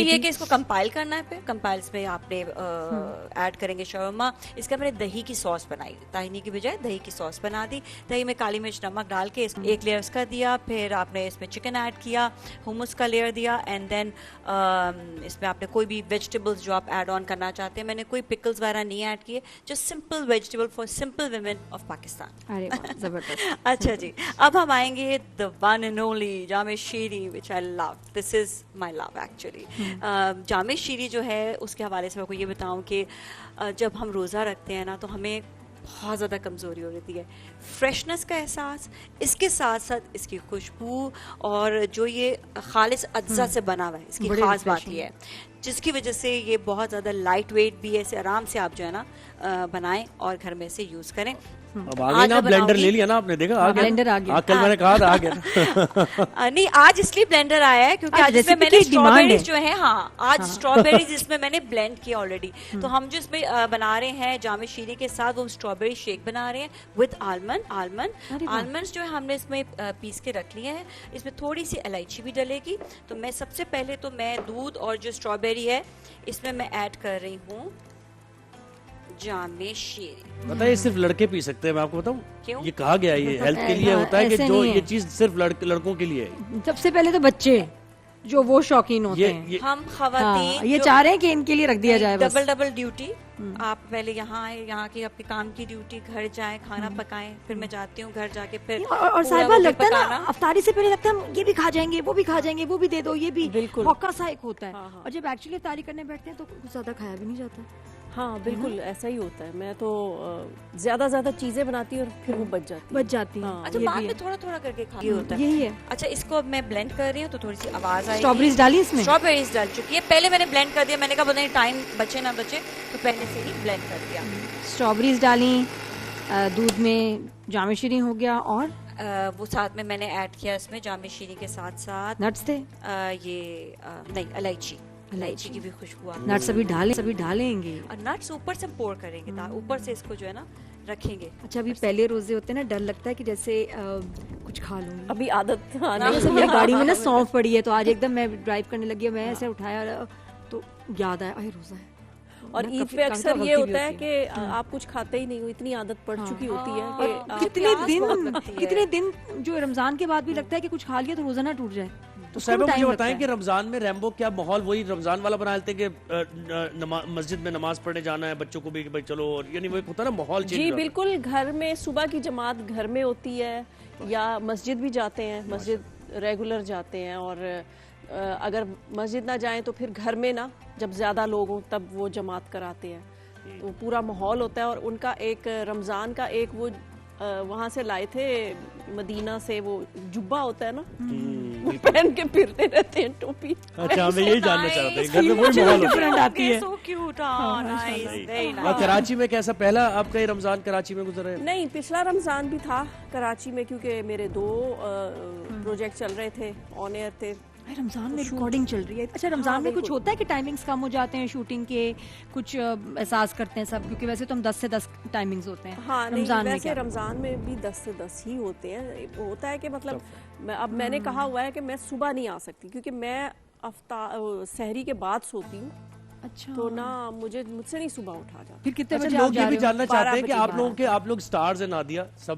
ये है कि इसको कंपाइल करना है, फिर कंपाइल्स में आपने ऐड करेंगे शवरमा। इसका मैंने दही की सॉस बनाई, ताहिनी की बजाय दही की सॉस बना दी। दही में काली मिर्च नमक डाल के इसको एक लेयर उसका दिया, फिर आपने इसमें चिकन ऐड किया, हुमस का लेयर दिया, एंड देन इसमें आपने कोई भी वेजिटेबल्स जो आप ऐड ऑन करना चाहते हैं, मैंने कोई पिकल्स वगैरह नहीं ऐड किए, just simple vegetable for simple women of Pakistan. अरे वाह, जबरदस्त। अच्छा जी, अब हम आएंगे the one and only Jame Shirin, which I love, this is my love actually. Jame Shirin जो है उसके हवाले से मैं आपको ये बताऊं कि जब हम रोज़ा रखते हैं ना तो हमें बहुत ज़्यादा कमज़ोरी हो रही है, फ्रेशनेस का एहसास, इसके साथ साथ इसकी खुशबू, और जो ये खालिस अज्जा से बना हुआ है, इसकी खास बात ये है जिसकी वजह से ये बहुत ज़्यादा लाइट वेट भी है, इसे आराम से आप जो है ना बनाएं और घर में से यूज़ करें। अब आ गई ना, ब्लेंडर ले लिया ना आपने, देखा आ गया, ब्लेंडर आ गया, कल मैंने कहा था आ गया। नहीं, आज इसलिए ब्लेंडर आया है क्योंकि आज इसमें मैंने स्ट्रॉबेरीज जो है, हाँ आज स्ट्रॉबेरीज इसमें मैंने ब्लेंड किया ऑलरेडी। तो हम जो इसमें बना रहे हैं जामे शीरी के साथ, वो स्ट्रॉबेरी शेक बना रहे हैं विद आलमंड्स जो है हमने इसमें पीस के रख लिए हैं। इसमें थोड़ी सी इलायची भी डलेगी। तो मैं सबसे पहले तो मैं दूध और जो स्ट्रॉबेरी है इसमें मैं ऐड कर रही हूँ जामे शीरी। बताइए, सिर्फ लड़के पी सकते हैं, मैं आपको बताऊं क्यों? ये कहा गया है, ये हेल्थ के लिए होता है कि जो ये चीज सिर्फ लड़कों के लिए है। सबसे पहले तो बच्चे जो वो शौकीन होते हैं, हम खवातीन ये चाह रहे हैं कि इनके लिए रख दिया जाए बस। Double duty. आप पहले यहाँ आए, यहाँ की आपके काम की ड्यूटी, घर जाए खाना पकाएं, फिर मैं जाती हूँ घर जाके फिर और साहिबा लगता है ना अफ्तारी से पहले लगता है हम ये भी खा जाएंगे, वो भी खा जाएंगे, वो भी दे दो, ये भी बिल्कुल मौका सा एक होता है। और जब एक्चुअली अफ्तारी करने बैठते हैं तो कुछ ज्यादा खाया भी नहीं जाता। हाँ बिल्कुल ऐसा ही होता है। मैं तो ज्यादा चीजें बनाती हूँ और फिर वो बच जाती है। हाँ, अच्छा, बाद में थोड़ा थोड़ा करके खाना होता है। यही है। अच्छा, इसको अब मैं ब्लेंड कर रही हूँ तो थोड़ी सी आवाज आई। स्ट्रॉबेरीज डाली इसमें? स्ट्रॉबेरीज डाल चुकी है, पहले मैंने ब्लेंड कर दिया, मैंने कहा पता नहीं टाइम बचे ना बचे तो पहले से ही ब्लेंड कर दिया। स्ट्रॉबेरीज डाली, दूध में जामे शीरी हो गया, और वो साथ में मैंने ऐड किया इसमें जामे शीरी के साथ साथ नट्स थे, नहीं इलायची की भी खुशबू आती है। नट्स सभी डालेंगे और नट्स ऊपर से पोर करेंगे, ऊपर से इसको जो है ना रखेंगे। अच्छा, अभी पहले रोजे होते हैं ना, डर लगता है कि जैसे कुछ खा लूंगी, अभी आदत मेरी गाड़ी में ना सौंफ पड़ी है, तो आज एकदम मैं ड्राइव करने लगी, मैं ऐसे उठाया तो याद आया अरे रोजा है। और ईद पे अक्सर ये होता है कि आप कुछ खाते ही नहीं हो, इतनी आदत पड़ चुकी होती है कि कितने दिन जो रमजान के बाद भी लगता है कि कुछ खा लिया तो रोजा ना टूट जाए। तो साहिबा मुझे बताएं कि रमजान में रैम्बो क्या माहौल वही रमजान वाला बना लेते हैं कि मस्जिद में नमाज पढ़ने जाना है बच्चों को भी कि भाई चलो, यानी वो होता है ना माहौल चेंज। जी बिल्कुल, घर में सुबह की जमात घर में होती है या मस्जिद भी जाते हैं, मस्जिद रेगुलर जाते हैं, और अगर मस्जिद ना जाएं तो फिर घर में ना जब ज्यादा लोग हों तब वो जमात कराते हैं, तो पूरा माहौल होता है। और उनका एक रमजान का एक वो वहाँ से लाए थे मदीना से, वो जुब्बा होता है ना, वो पहन के फिरते रहते हैं, टोपी। अच्छा, मैं यही जानना चाहते हैं, घर में वही माहौल डिफरेंट आती है। So cute, nice. और कराची में कैसा, पहला आपका ये रमजान कराची में गुजरा है? नहीं, पिछला रमजान भी था कराची में, क्योंकि मेरे 2 प्रोजेक्ट चल रहे थे, ऑन एयर थे। रमजान में रिकॉर्डिंग चल रही है। अच्छा, रमजान में कुछ होता है कि टाइमिंग्स कम हो जाते हैं शूटिंग के, कुछ एहसास करते हैं सब, क्योंकि वैसे तो हम 10 से 10 टाइमिंग्स होते हैं। हाँ, रमजान में वैसे रमजान में भी 10 से 10 ही होते हैं। होता है कि मतलब अब मैंने कहा हुआ है कि मैं सुबह नहीं आ सकती क्योंकि मैं सहरी के बाद सोती हूँ। अच्छा, तो ना मुझसे नहीं सुबह उठा जाता। फिर कितने अच्छा, बजे लोग ये भी जानना चाहते हैं कि आप लोग स्टार्स हैं, नादिया सब,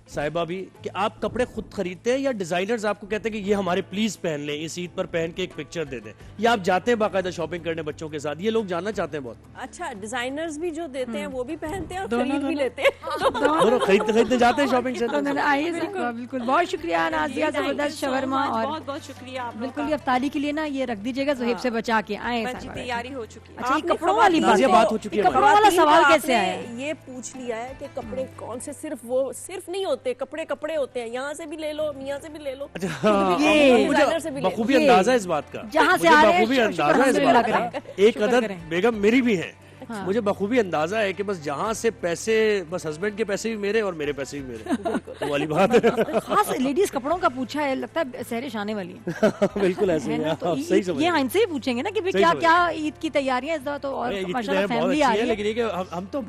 साहिबा भी, कि आप कपड़े खुद खरीदते हैं या डिजाइनर्स आपको कहते हैं कि ये हमारे प्लीज पहन लें, इस ईद पर पहन के एक पिक्चर दे दें, या आप जाते हैं बाकायदा शॉपिंग करने बच्चों के साथ? ये लोग जानना चाहते हैं बहुत। अच्छा, डिजाइनर्स भी जो देते हैं वो भी पहनते हैं और खरीद भी लेते हैं, दोनों खरीदते जाते हैं शॉपिंग से। बिल्कुल, बहुत शुक्रिया नाजिया, जबरदस्त शवरमा, और बहुत बहुत शुक्रिया आप बिल्कुल ये अफ्तारी के लिए ना ये रख दीजिएगा, ज़ुहैब से बचा के आए। तैयारी हो चुकी है। अच्छा, ये कपड़ों वाली बात हो चुकी है। कपड़ों वाला सवाल कैसे आया? ये पूछ लिया है कि कपड़े कौन से, सिर्फ नहीं होते, कपड़े होते हैं, यहाँ से भी ले लो, मियाँ से भी ले लो, डिजाइनर से भी ले लो। बखूबी अंदाजा इस बात का, जहाँ से आ रहे हैं, बखूबी अंदाजा इस बात का। एक अदद बेगम मेरी भी है, मुझे बखूबी अंदाजा है कि बस जहाँ से पैसे, बस हस्बैंड के पैसे भी मेरे और मेरे पैसे भी मेरे, वो वाली बात है। खास लेडीज कपड़ों का पूछा है, लगता है सहरिश आने वाली है। बिल्कुल ऐसे ही, तो सही समझ। ये इनसे ही पूछेंगे ना कि भाई क्या क्या ईद की तैयारियां इस दफा, तो और माशाल्लाह फैमिली आ रही है। लेकिन ये कि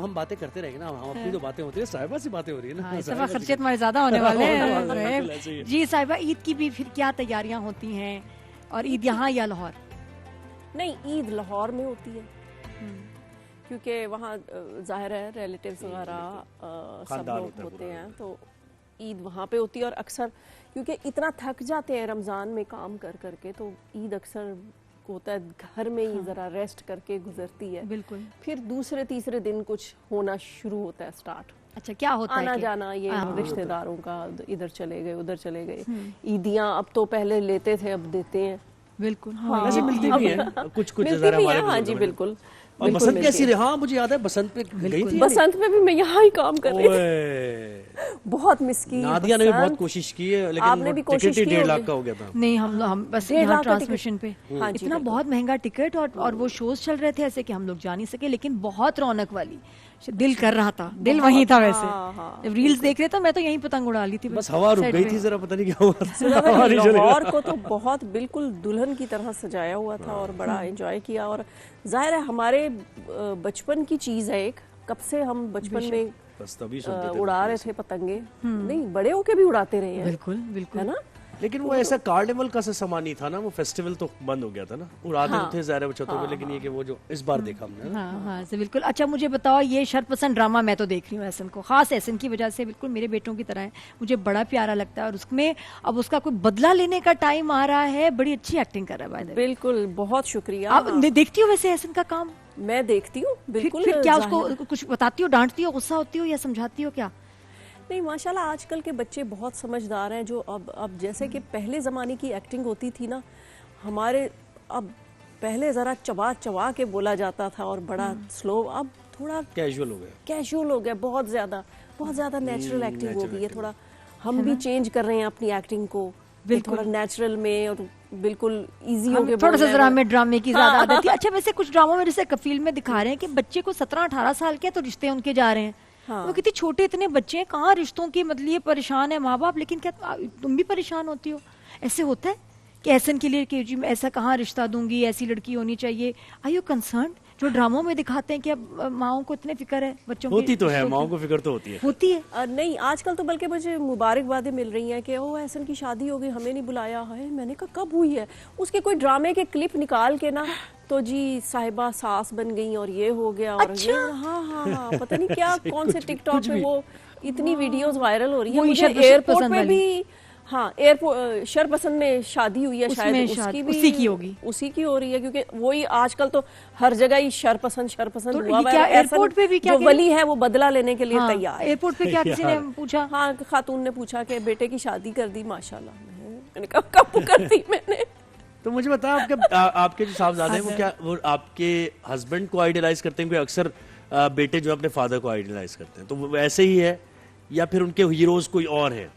हम बातें करते रहेंगे ना, हम अपनी तो बातें होती है, साहिबा से बातें हो रही है ना, इस दफा खर्चे तुम्हारे ज्यादा होने वाले हैं। जी साहिबा, ईद की भी फिर क्या तैयारियां होती हैं, और ईद यहाँ या लाहौर? नहीं, ईद लाहौर में होती है क्योंकि वहाँ जाहिर है रिलेटिव्स वगैरह सब लोग होते हैं, तो ईद वहाँ पे होती है। और अक्सर क्योंकि इतना थक जाते हैं रमज़ान में काम कर करके, तो ईद अक्सर होता है घर में ही जरा रेस्ट करके गुजरती है। बिल्कुल। फिर दूसरे तीसरे दिन कुछ होना शुरू होता है, स्टार्ट। अच्छा, क्या होता है? आना जाना, ये रिश्तेदारों का, इधर चले गए उधर चले गए। ईदियाँ अब तो पहले लेते थे, अब देते हैं। बिल्कुल। हाँ, वैसे मिलती भी है कुछ मिलती भी है। हाँ जी, बिल्कुल। और बसंत कैसी रही? हाँ, मुझे याद है बसंत पे गई थी। बसंत में भी मैं यहाँ ही काम कर रही थी। बहुत मिस की नादिया ने भी बहुत कोशिश की है, लेकिन आपने भी कोशिश की 1.5 लाख का हो गया था। नहीं, हम बस यहाँ ट्रांसमिशन पे इतना बहुत महंगा टिकट, और वो शोज चल रहे थे ऐसे कि हम लोग जा नहीं सके, लेकिन बहुत रौनक वाली, दिल कर रहा था, दिल वहीं था वैसे। जब रील्स देख रहे थे मैं तो यहीं पतंग उड़ा ली थी, बस हवा रुक गई थी जरा, पता नहीं क्या हुआ। लाहौर को तो बहुत बिल्कुल दुल्हन की तरह सजाया हुआ था और बड़ा एंजॉय किया। और जाहिर है हमारे बचपन की चीज है एक, कब से हम बचपन में बस तभी उड़ा रहे थे पतंगे, नहीं बड़े होके भी उड़ाते रहे हैं। बिल्कुल बिल्कुल, है ना। लेकिन वो ऐसा कार्निवल का सामान नहीं था ना, वो फेस्टिवल तो बंद हो गया था ना, उड़ाते थे ज़ाहिर है छतों पे, लेकिन ये कि वो जो इस बार देखा हमने। हाँ से बिल्कुल। अच्छा, मुझे बताओ, ये शरपसंद ड्रामा मैं तो देख रही हूँ एहसन को, खास एहसन की वजह से, बिल्कुल मेरे बेटों की तरह है, मुझे बड़ा प्यारा लगता है। और उसमें अब उसका कोई बदला लेने का टाइम आ रहा है, बड़ी अच्छी एक्टिंग कर रहा है। बिल्कुल, बहुत शुक्रिया। आप देखती हो वैसे एहसन का काम? मैं देखती हूँ बिल्कुल। फिर क्या उसको कुछ बताती हो, डांटती हो, गुस्सा होती हो या समझाती हो क्या? नहीं, माशाल्लाह आजकल के बच्चे बहुत समझदार हैं। जो अब जैसे कि पहले ज़माने की एक्टिंग होती थी ना हमारे, अब पहले ज़रा चबा चबा के बोला जाता था और बड़ा स्लो, अब थोड़ा कैजुअल हो गया, कैजुअल हो गया, बहुत ज़्यादा नेचुरल एक्टिंग हो गई है। थोड़ा हम भी चेंज कर रहे हैं अपनी एक्टिंग को, थोड़ा नेचुरल में और बिल्कुल इजी हो गया। थोड़ा सा जरा हमें ड्रामे की ज्यादा आदत थी। अच्छा, वैसे कुछ ड्रामों में जैसे कफील में दिखा रहे हैं कि बच्चे को 17-18 साल के तो रिश्ते उनके जा रहे हैं। हाँ। वो कितने छोटे इतने बच्चे हैं, कहाँ रिश्तों की मतलब ये परेशान है माँ बाप, लेकिन क्या तुम भी परेशान होती हो? ऐसे होता है कि एहसन के लिए कि जी मैं ऐसा कहाँ रिश्ता दूंगी, ऐसी लड़की होनी चाहिए? Are you concern? जो ड्रामों में दिखाते हैं कि अब माओ को इतने फिक्र है बच्चों की, होती तो है, माओ को फिक्र तो होती है। नहीं, आजकल तो बल्कि मुझे मुबारकबादें मिल रही हैं कि ओ एहसन की शादी हो गई, हमें नहीं बुलाया है। मैंने कहा कब हुई है? उसके कोई ड्रामे के क्लिप निकाल के ना, तो जी साहिबा सास बन गई और ये हो गया और ये। हाँ, पता नहीं क्या कौन से टिकटॉक पे वो इतनी वीडियोस वायरल हो रही है। मुझे एयरपोर्ट पे भी, हाँ एयरपोर्ट शरपसंद में शादी हुई है, शायद उसकी भी उसी की होगी, उसी की हो रही है, क्योंकि वही आजकल तो हर जगह ही शरपसंद तो हुआ है। एयरपोर्ट पे भी क्या जो वली है वो बदला लेने के लिए तैयार। एयरपोर्ट पे क्या किसी ने पूछा? हाँ, खातून ने पूछा कि बेटे की शादी कर दी माशाल्लाह। मैंने कहा कब कर दी मैंने? तो मुझे बताया, आपके जो साहबजादे हैं वो क्या वो आपके हस्बैंड को आइडियलाइज करते हैं? क्योंकि अक्सर बेटे जो अपने फादर को आइडियलाइज करते हैं, तो वो ऐसे ही है या फिर उनके हीरोज कोई और है,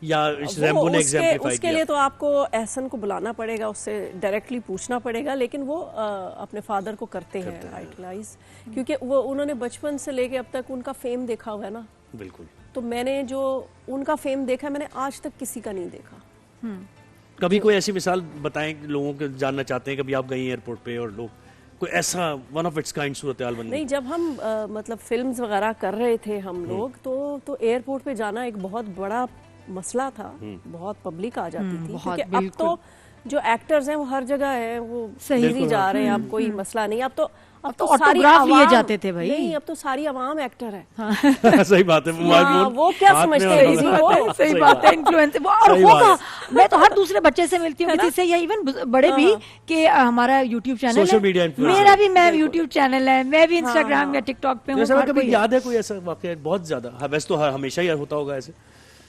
या रैम्बो ने एग्जाम्पलिफाई किया? उसके लिए तो आपको एहसन को बुलाना पड़ेगा, उससे डायरेक्टली पूछना पड़ेगा, लेकिन वो अपने फादर को करते हैं आइडियलाइज, क्योंकि वो उन्होंने बचपन से लेके अब तक उनका फेम देखा हुआ है ना। बिल्कुल। तो मैंने जो उनका फेम देखा, मैंने आज तक किसी का नहीं देखा। कभी कोई ऐसी मिसाल बताएं, लोगों को जानना चाहते हैं, कभी आप गई एयरपोर्ट पे और लोग कोई ऐसा वन ऑफ इट्स काइंड सूरत हाल बन? नहीं, जब हम मतलब फिल्म्स वगैरह कर रहे थे हम लोग, तो एयरपोर्ट पे जाना एक बहुत बड़ा मसला था, बहुत पब्लिक आ जाती थी, क्योंकि अब तो जो एक्टर्स हैं वो हर जगह है, वो सही जा रहे हैं, अब कोई मसला नहीं। अब तो सारी लिए जाते थे भाई। नहीं, अब तो सारी आवाम एक्टर है। हाँ। सही बात है। वो क्या समझते हैं इसी को? सही बात है, इन्फ्लुएंसर वो। और होगा, मैं तो हर दूसरे बच्चे से मिलती हूँ किसी से, या इवन बड़े भी, कि हमारा यूट्यूब चैनल है, मेरा भी मैं यूट्यूब चैनल है, मैं भी इंस्टाग्राम या टिकटॉक पे हूँ। कभी याद है कोई ऐसा वाकया? बहुत ज्यादा, वैसे तो हमेशा ही होता होगा ऐसे,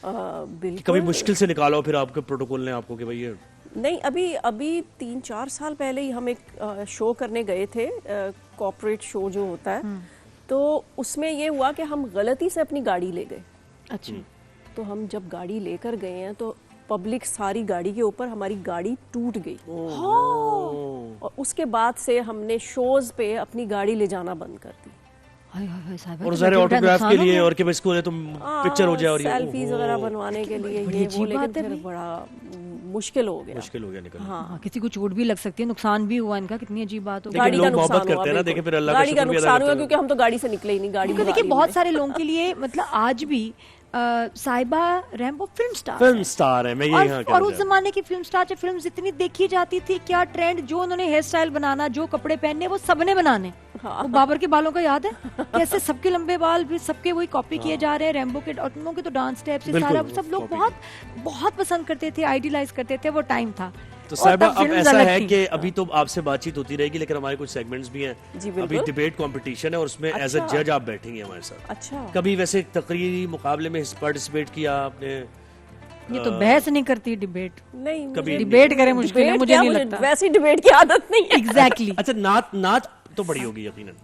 कभी मुश्किल से निकालो फिर आपके प्रोटोकॉल ने आपको कि भाई ये नहीं। अभी 3-4 साल पहले ही हम एक शो करने गए थे, कॉर्पोरेट शो जो होता है, तो उसमें ये हुआ कि हम गलती से अपनी गाड़ी ले गए। अच्छा। तो हम जब गाड़ी लेकर गए हैं तो पब्लिक सारी गाड़ी के ऊपर, हमारी गाड़ी टूट गई। और उसके बाद से हमने शोज पे अपनी गाड़ी ले जाना बंद कर दी। और सारे ऑटोग्राफ के लिए और कि बस को तुम पिक्चर हो जाए और सेल्फीज वगैरह बनवाने के लिए ये वो, लेकिन फिर बड़ा मुश्किल हो गया निकलना। हाँ, किसी को चोट भी लग सकती है, नुकसान भी हुआ इनका, कितनी अजीब बात हो। गाड़ी का नुकसान करते हैं ना, देखिए फिर अल्लाह का नुकसान हुआ, क्योंकि हम तो गाड़ी से निकले ही नहीं। गाड़ी देखिए बहुत सारे लोगों के लिए मतलब आज भी साहिबा Rambo film star film star है, मैं ये यहाँ और उस जमाने की फिल्म स्टार, जो फिल्म इतनी देखी जाती थी, क्या ट्रेंड, जो उन्होंने हेयर स्टाइल बनाना, जो कपड़े पहनने, वो सबने बनाने। वो बाबर के बालों का याद है कैसे सबके लंबे बाल भी सबके वही कॉपी किए जा रहे हैं, रैम्बो के और तुम के तो डांस स्टेप से सारा सब लोग बहुत बहुत पसंद करते थे, आइडियलाइज करते थे, वो टाइम था। तो साहिबा अब ऐसा है कि अभी तो आपसे बातचीत होती रहेगी, लेकिन हमारे कुछ सेगमेंट्स भी हैं। अभी डिबेट कंपटीशन है और उसमें एज अ जज आप बैठेंगे हमारे साथ। अच्छा, कभी वैसे तकरीरी मुकाबले में पार्टिसिपेट किया आपने? ये तो बहस नहीं करती, डिबेट नहीं, कभी डिबेट करे मुश्किल है, मुझे नहीं लगता। वैसे डिबेट की आदत नहीं है। एग्जैक्टली। अच्छा, नात तो बड़ी होगी यकीनन।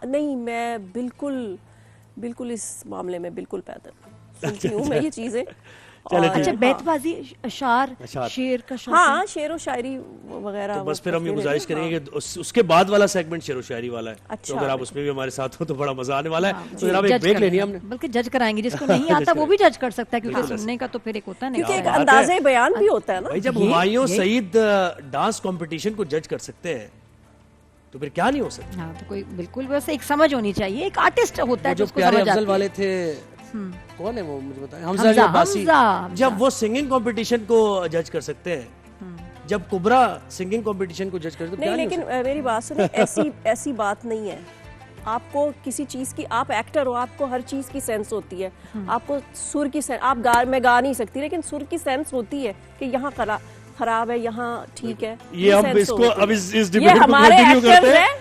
नहीं, मैं बिल्कुल इस मामले में बिल्कुल पैदल सुनती हूँ मैं ये चीजें। अच्छा, बैतबाजी, अशार, शेर का शौक? हाँ, शेर व शायरी वगैरह। तो बस फिर हम ये गुजारिश करेंगे कि उसके बाद वाला सेगमेंट शेर व शायरी वाला है। अच्छा, तो अगर आप उसमें भी हमारे साथ हो तो बड़ा मजा आने वाला है। तो जनाब एक ब्रेक लेनी है हमने, बल्कि जज कराएंगे, जिसको नहीं आता वो भी जज कर सकता है, क्योंकि सुनने का तो फिर एक होता है क्योंकि एक अंदाजे बयान भी होता है ना। भाई जब हुमायूं सईद डांस कंपटीशन को जज कर सकते हैं तो फिर क्या नहीं हो सकता। हाँ, तो कोई बिल्कुल बस एक समझ होनी चाहिए, एक आर्टिस्ट होता है जो जिसको प्यारे समझ अफजल आती वाले थे, कौन है वो मुझे बताएं? हमजा, अब्बासी। हमजा। जब वो सिंगिंग कंपटीशन को जज कर सकते हैं, जब कुबरा सिंगिंग कंपटीशन को जज कर सकते नहीं, लेकिन मेरी बात सुनो, ऐसी बात नहीं है। आपको किसी चीज की, आप एक्टर हो, आपको हर चीज की सेंस होती है। आपको सुर की सेंस, मैं गा नहीं सकती, लेकिन सुर की सेंस होती है कि यहाँ खराब है, यहाँ ठीक है। ये अब इसको अब इस डिबेट ये को हमारे कंटिन्यू करते एक्टर्स हैं। हैं।